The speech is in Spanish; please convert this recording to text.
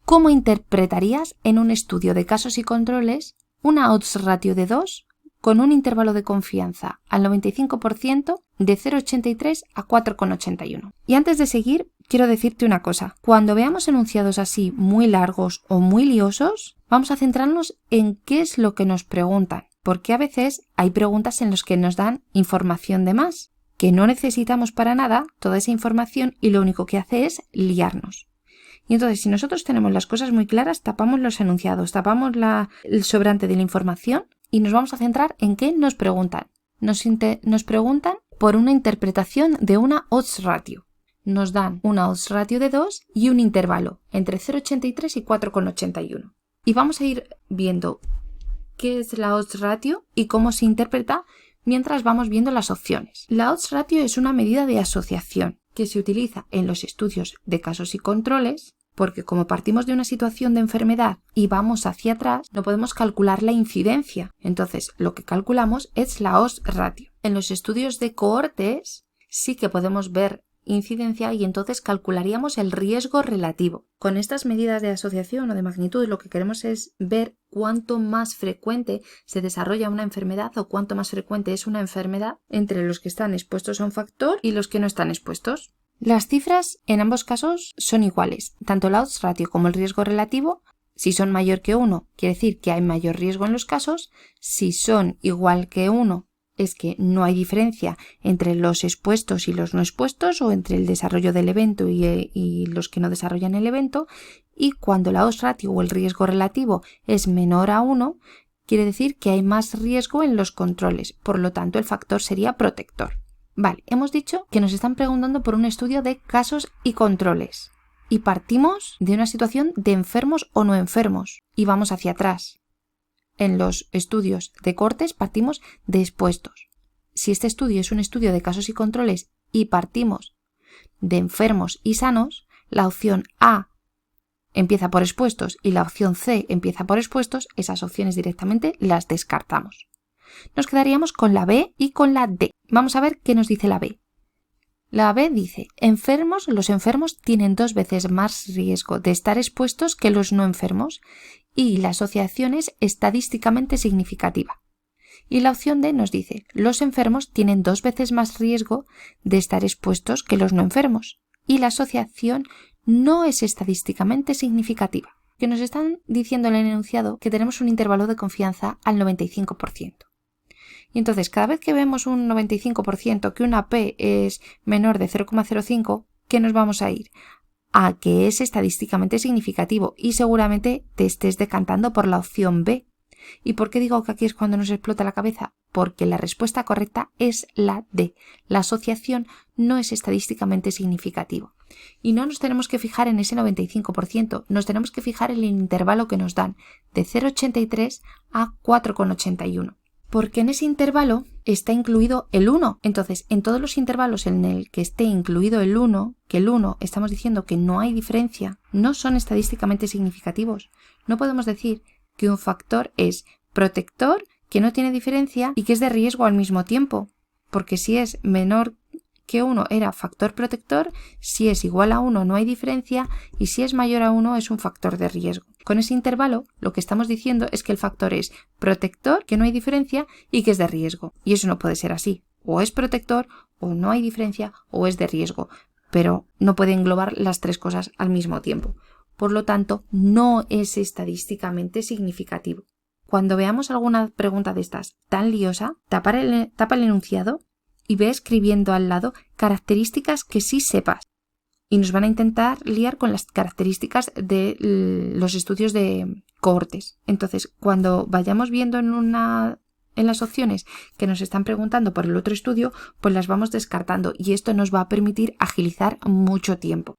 ¿cómo interpretarías en un estudio de casos y controles una odds ratio de 2 con un intervalo de confianza al 95% de 0,83 a 4,81? Y antes de seguir, quiero decirte una cosa. Cuando veamos enunciados así muy largos o muy liosos, vamos a centrarnos en qué es lo que nos preguntan, porque a veces hay preguntas en las que nos dan información de más, que no necesitamos para nada toda esa información y lo único que hace es liarnos. Y entonces, si nosotros tenemos las cosas muy claras, tapamos los enunciados, tapamos el sobrante de la información y nos vamos a centrar en qué nos preguntan. Nos preguntan por una interpretación de una odds ratio. Nos dan una odds ratio de 2 y un intervalo entre 0,83 y 4,81. Y vamos a ir viendo qué es la odds ratio y cómo se interpreta mientras vamos viendo las opciones. La odds ratio es una medida de asociación que se utiliza en los estudios de casos y controles, porque como partimos de una situación de enfermedad y vamos hacia atrás, no podemos calcular la incidencia. Entonces, lo que calculamos es la odds ratio. En los estudios de cohortes sí que podemos ver incidencia y entonces calcularíamos el riesgo relativo. Con estas medidas de asociación o de magnitud lo que queremos es ver cuánto más frecuente se desarrolla una enfermedad o cuánto más frecuente es una enfermedad entre los que están expuestos a un factor y los que no están expuestos. Las cifras en ambos casos son iguales, tanto la odds ratio como el riesgo relativo. Si son mayor que 1, quiere decir que hay mayor riesgo en los casos. Si son igual que 1, es que no hay diferencia entre los expuestos y los no expuestos o entre el desarrollo del evento y los que no desarrollan el evento. Y cuando la odds ratio o el riesgo relativo es menor a 1, quiere decir que hay más riesgo en los controles. Por lo tanto, el factor sería protector. Vale, hemos dicho que nos están preguntando por un estudio de casos y controles. Y partimos de una situación de enfermos o no enfermos. Y vamos hacia atrás. En los estudios de cohortes partimos de expuestos. Si este estudio es un estudio de casos y controles y partimos de enfermos y sanos, la opción A empieza por expuestos y la opción C empieza por expuestos, esas opciones directamente las descartamos. Nos quedaríamos con la B y con la D. Vamos a ver qué nos dice la B. La B dice, los enfermos tienen 2 veces más riesgo de estar expuestos que los no enfermos y la asociación es estadísticamente significativa. Y la opción D nos dice, los enfermos tienen 2 veces más riesgo de estar expuestos que los no enfermos y la asociación no es estadísticamente significativa. Que nos están diciendo en el enunciado que tenemos un intervalo de confianza al 95%. Y entonces, cada vez que vemos un 95%, que una P es menor de 0,05, ¿qué nos vamos a ir? A que es estadísticamente significativo y seguramente te estés decantando por la opción B. ¿Y por qué digo que aquí es cuando nos explota la cabeza? Porque la respuesta correcta es la D. La asociación no es estadísticamente significativo. Y no nos tenemos que fijar en ese 95%, nos tenemos que fijar en el intervalo que nos dan de 0,83 a 4,81. Porque en ese intervalo está incluido el 1. Entonces, en todos los intervalos en el que esté incluido el 1, que el 1 estamos diciendo que no hay diferencia, no son estadísticamente significativos. No podemos decir que un factor es protector, que no tiene diferencia y que es de riesgo al mismo tiempo. Porque si es menor que 1 era factor protector, si es igual a 1 no hay diferencia y si es mayor a 1 es un factor de riesgo. Con ese intervalo lo que estamos diciendo es que el factor es protector, que no hay diferencia y que es de riesgo. Y eso no puede ser así. O es protector, o no hay diferencia, o es de riesgo. Pero no puede englobar las 3 cosas al mismo tiempo. Por lo tanto, no es estadísticamente significativo. Cuando veamos alguna pregunta de estas tan liosa, tapa el enunciado y ve escribiendo al lado características que sí sepas. Y nos van a intentar liar con las características de los estudios de cohortes. Entonces, cuando vayamos viendo en las opciones que nos están preguntando por el otro estudio, pues las vamos descartando y esto nos va a permitir agilizar mucho tiempo.